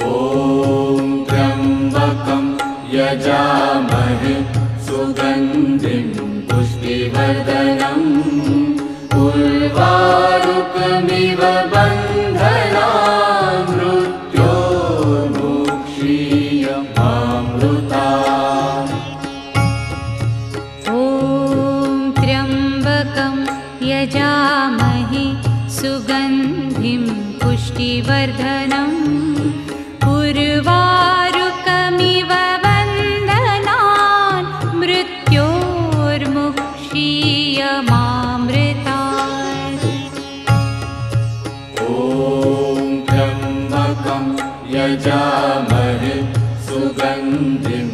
ॐ त्र्यम्बकं यजामहे सुगन्धिं पुष्टिवर्धनम् उर्वारुकमिव बन्धनान् मृत्योर्मुक्षीयमामृतात्। ॐ त्र्यम्बकं यजामहे सुगन्धिं पुष्टिवर्धनम् उर्वारुकमिव बन्धनान् मृत्योर्मुक्षीयमामृतात्। ॐ त्र्यम्बकं यजामहे सुगन्धिं